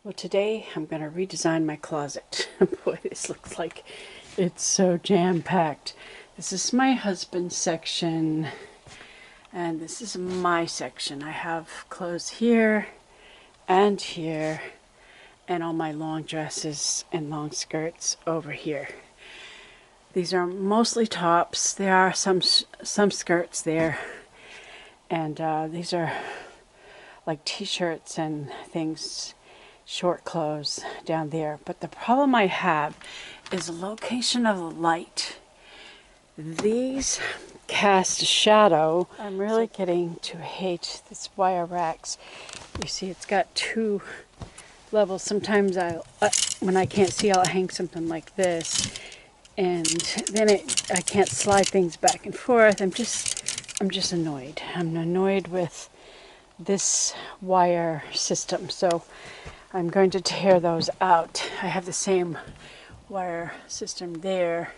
Well, today I'm going to redesign my closet. Boy, this looks like it's so jam-packed. This is my husband's section, and this is my section. I have clothes here, and all my long dresses and long skirts over here. These are mostly tops. There are some skirts there, and these are like t-shirts and things, short clothes down there. But the problem I have is the location of the light. These cast a shadow. I'm really getting to hate this wire racks. You see, it's got two levels. Sometimes when I can't see, I'll hang something like this, and then I can't slide things back and forth. I'm just annoyed. I'm annoyed with this wire system, so I'm going to tear those out. I have the same wire system there.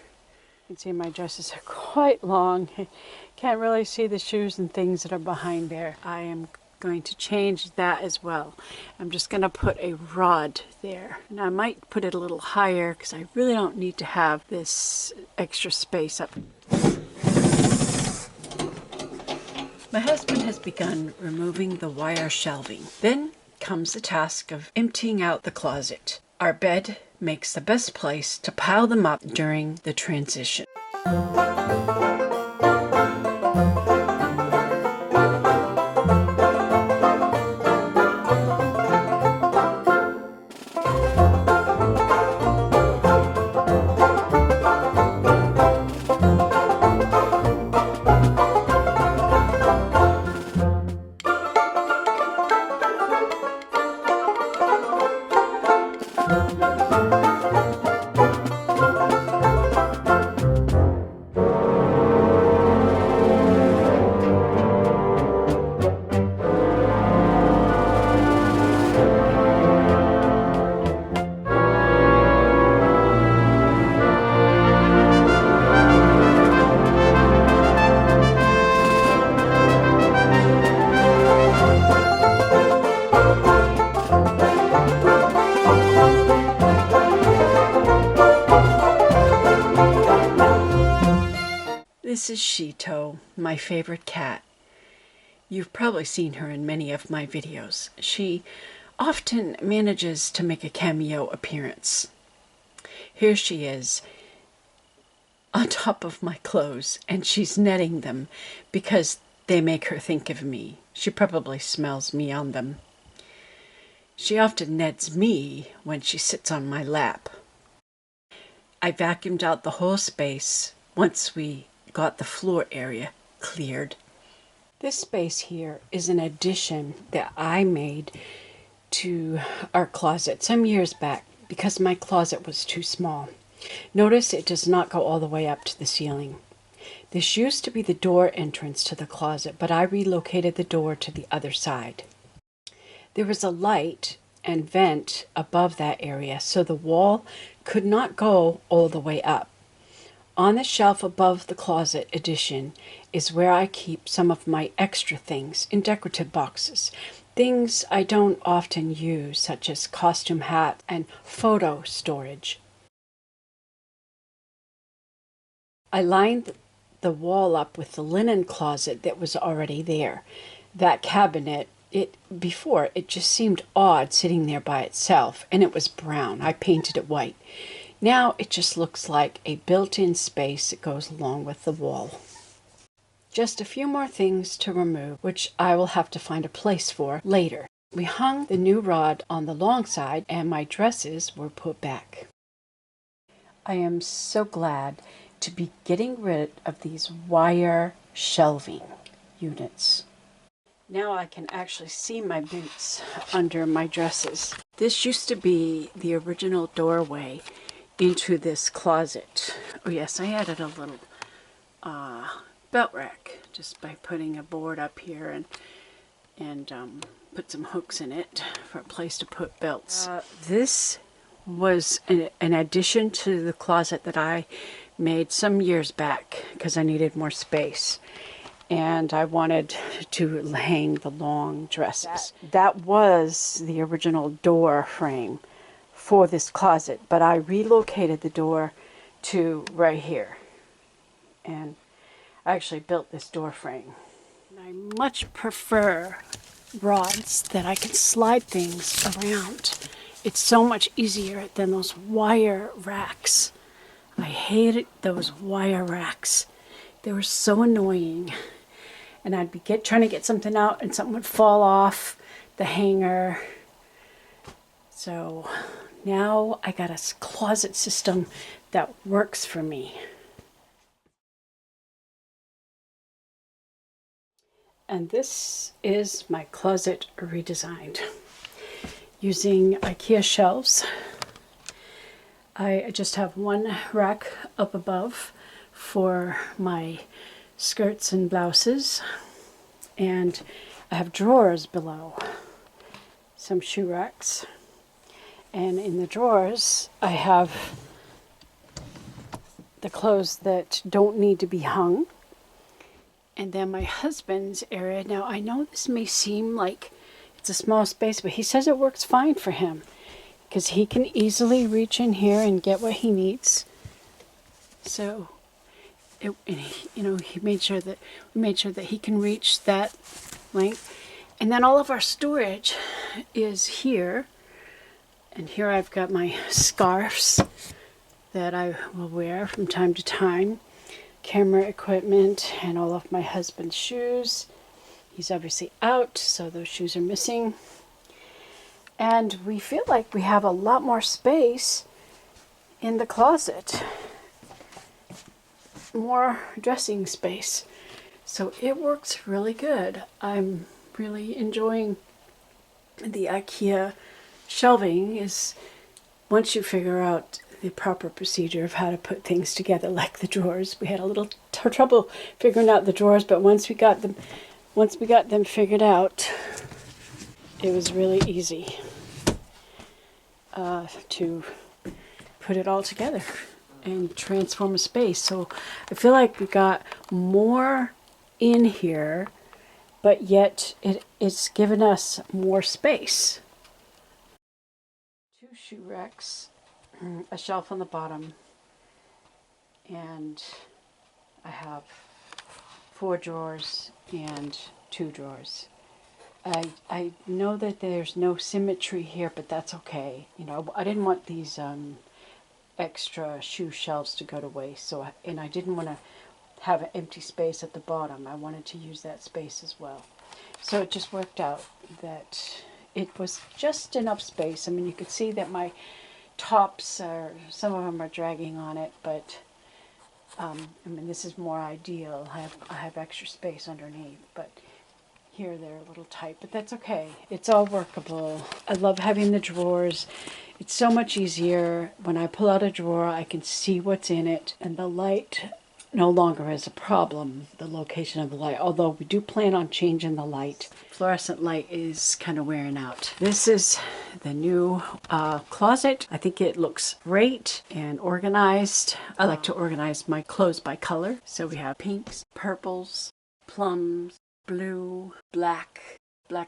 You can see my dresses are quite long. Can't really see the shoes and things that are behind there. I am going to change that as well. I'm just going to put a rod there, and I might put it a little higher because I really don't need to have this extra space up. My husband has begun removing the wire shelving. Then comes the task of emptying out the closet. Our bed makes the best place to pile them up during the transition. This is Shito, my favorite cat. You've probably seen her in many of my videos. She often manages to make a cameo appearance. Here she is on top of my clothes, and she's netting them because they make her think of me. She probably smells me on them. She often nets me when she sits on my lap. I vacuumed out the whole space once we got the floor area cleared. This space here is an addition that I made to our closet some years back because my closet was too small. Notice it does not go all the way up to the ceiling. This used to be the door entrance to the closet, but I relocated the door to the other side. There was a light and vent above that area, so the wall could not go all the way up. On the shelf above the closet addition is where I keep some of my extra things in decorative boxes. Things I don't often use, such as costume hats and photo storage. I lined the wall up with the linen closet that was already there. That cabinet, before it just seemed odd sitting there by itself, and it was brown. I painted it white. Now it just looks like a built-in space that goes along with the wall. Just a few more things to remove, which I will have to find a place for later. We hung the new rod on the long side, and my dresses were put back. I am so glad to be getting rid of these wire shelving units. Now I can actually see my boots under my dresses. This used to be the original doorway into this closet. Oh yes, I added a little belt rack just by putting a board up here and put some hooks in it for a place to put belts. This was an addition to the closet that I made some years back because I needed more space. and I wanted to hang the long dresses. That was the original door frame for this closet, but I relocated the door to right here, and I actually built this door frame. I much prefer rods that I can slide things around. It's so much easier than those wire racks. I hated those wire racks. They were so annoying. And I'd be trying to get something out and something would fall off the hanger. So now I got a closet system that works for me. And this is my closet redesigned using IKEA shelves. I just have one rack up above for my skirts and blouses, and I have drawers below, some shoe racks, and in the drawers I have the clothes that don't need to be hung, and then my husband's area. Now I know this may seem like it's a small space, but he says it works fine for him because he can easily reach in here and get what he needs. So he made sure that he can reach that length. And then all of our storage is here. And here I've got my scarves that I will wear from time to time, camera equipment, and all of my husband's shoes. He's obviously out, so those shoes are missing. And we feel like we have a lot more space in the closet. More dressing space, so it works really good. I'm really enjoying the IKEA shelving. Is once you figure out the proper procedure of how to put things together, like the drawers. We had a little trouble figuring out the drawers, but once we got them figured out, it was really easy to put it all together and transform a space. So I feel like we got more in here, but yet it's given us more space. 2 shoe racks, a shelf on the bottom, and I have 4 drawers and 2 drawers. I know that there's no symmetry here, but that's okay. I didn't want these extra shoe shelves to go to waste, and I didn't want to have an empty space at the bottom. I wanted to use that space as well. So it just worked out that it was just enough space. I mean, you could see that my tops some of them are dragging on it, but this is more ideal. I have extra space underneath, but here they're a little tight, but that's okay. It's all workable. I love having the drawers. It's so much easier. When I pull out a drawer, I can see what's in it, and the light no longer is a problem, the location of the light, although we do plan on changing the light. Fluorescent light is kind of wearing out. This is the new closet. I think it looks great and organized. I like to organize my clothes by color. So we have pinks, purples, plums, blue, black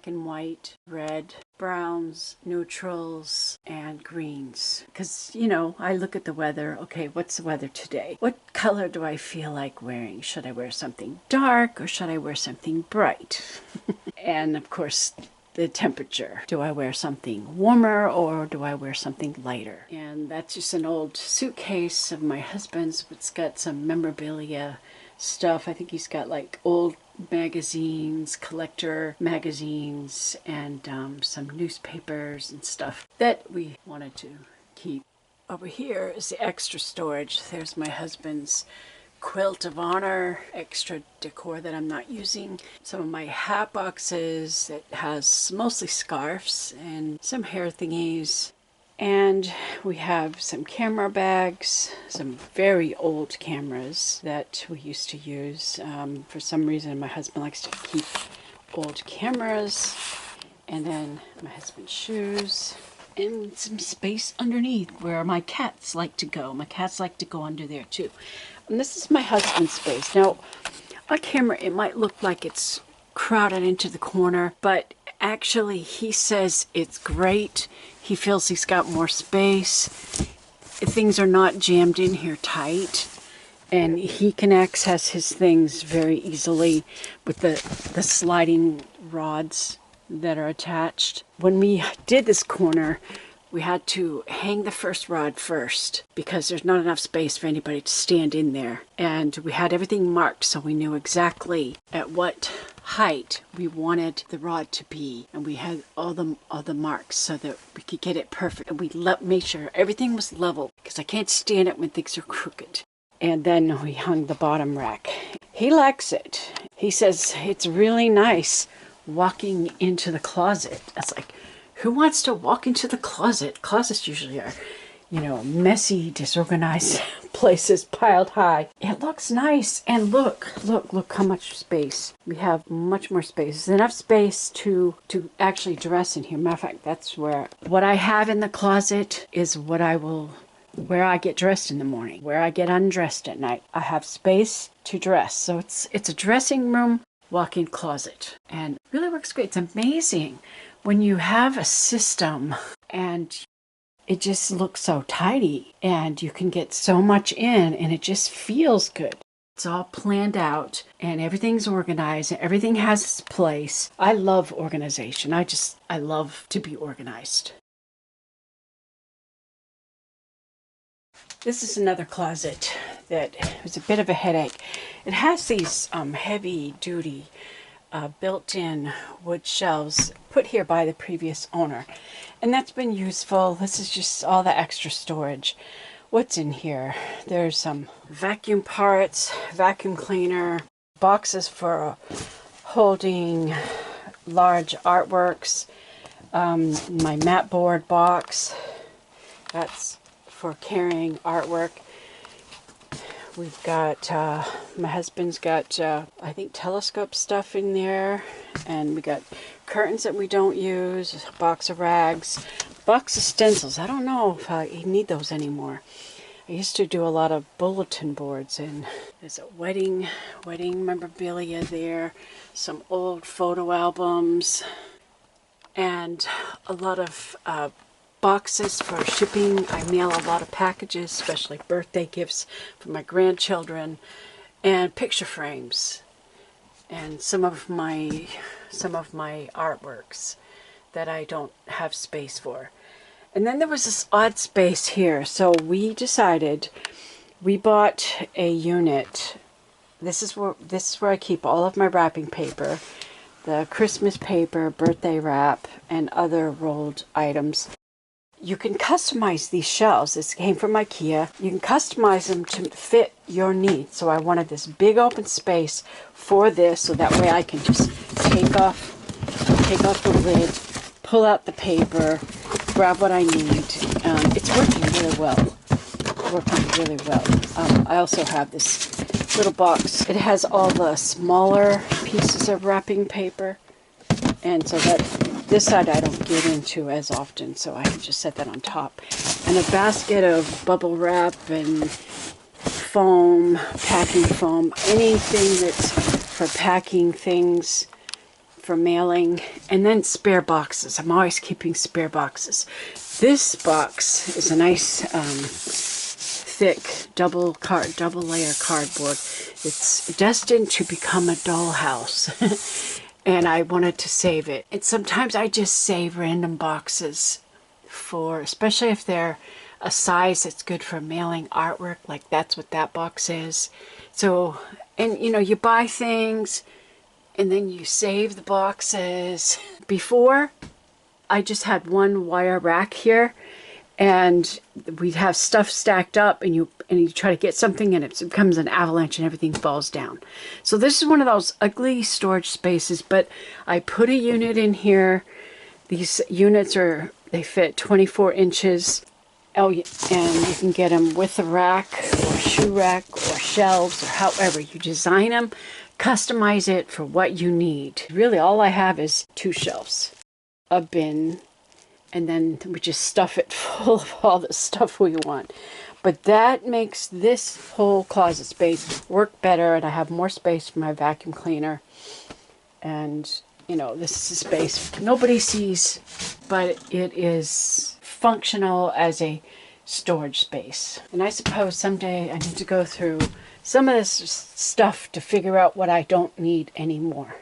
and white, red, browns, neutrals, and greens. Because, I look at the weather. Okay, what's the weather today? What color do I feel like wearing? Should I wear something dark or should I wear something bright? And of course, the temperature. Do I wear something warmer or do I wear something lighter? And that's just an old suitcase of my husband's. It's got some memorabilia stuff. I think he's got like old magazines, collector magazines, and some newspapers and stuff that we wanted to keep. Over here is the extra storage. There's my husband's quilt of honor, extra decor that I'm not using. Some of my hat boxes that has mostly scarves and some hair thingies. And we have some camera bags, some very old cameras that we used to use. For some reason, my husband likes to keep old cameras. And then my husband's shoes. And some space underneath where my cats like to go. My cats like to go under there too. And this is my husband's space. Now, on camera it might look like it's crowded into the corner, but actually he says it's great. He feels he's got more space. Things are not jammed in here tight, and he can access his things very easily with the sliding rods that are attached. When we did this corner, we had to hang the first rod first because there's not enough space for anybody to stand in there. And we had everything marked so we knew exactly at what height we wanted the rod to be. And we had all the marks so that we could get it perfect. And we made sure everything was level because I can't stand it when things are crooked. And then we hung the bottom rack. He likes it. He says it's really nice walking into the closet. That's like, who wants to walk into the closet? Closets usually are, you know, messy, disorganized places piled high. It looks nice. And look how much space. We have much more space. There's enough space to actually dress in here. Matter of fact, that's where what I have in the closet is where I get dressed in the morning, where I get undressed at night. I have space to dress. So it's a dressing room, walk-in closet, and it really works great. It's amazing when you have a system and it just looks so tidy and you can get so much in and it just feels good. It's all planned out and everything's organized and everything has its place. I love organization. I love to be organized. This is another closet that was a bit of a headache. It has these heavy duty built-in wood shelves put here by the previous owner, and that's been useful. This is just all the extra storage. What's in here? There's some vacuum parts, vacuum cleaner, boxes for holding large artworks, my mat board box, that's for carrying artwork. We've got, my husband's got, I think, telescope stuff in there. And we got curtains that we don't use, a box of rags, box of stencils. I don't know if I need those anymore. I used to do a lot of bulletin boards, and there's a wedding memorabilia there, some old photo albums, and a lot of boxes for shipping. I mail a lot of packages, especially birthday gifts for my grandchildren, and picture frames, and some of my artworks that I don't have space for. And then there was this odd space here, so we decided, we bought a unit. This is where I keep all of my wrapping paper, the Christmas paper, birthday wrap, and other rolled items. You can customize these shelves. This came from IKEA. You can customize them to fit your needs. So I wanted this big open space for this, so that way I can just take off the lid, pull out the paper, grab what I need. It's working really well. I also have this little box. It has all the smaller pieces of wrapping paper, and so that this side I don't get into as often, so I can just set that on top. And a basket of bubble wrap and foam, packing foam, anything that's for packing things, for mailing, and then spare boxes. I'm always keeping spare boxes. This box is a nice thick double layer cardboard. It's destined to become a dollhouse. And I wanted to save it. And sometimes I just save random boxes for, especially if they're a size that's good for mailing artwork, like that's what that box is. So, and you know, you buy things and then you save the boxes. Before, I just had one wire rack here, and we'd have stuff stacked up, and you try to get something and it becomes an avalanche and everything falls down. So this is one of those ugly storage spaces, but I put a unit in here. These units they fit 24 inches. Oh, and you can get them with a rack or shoe rack or shelves, or however you design them. Customize it for what you need. Really, all I have is 2 shelves, a bin, and then we just stuff it full of all the stuff we want. But that makes this whole closet space work better, and I have more space for my vacuum cleaner. And, you know, this is a space nobody sees, but it is functional as a storage space. And I suppose someday I need to go through some of this stuff to figure out what I don't need anymore.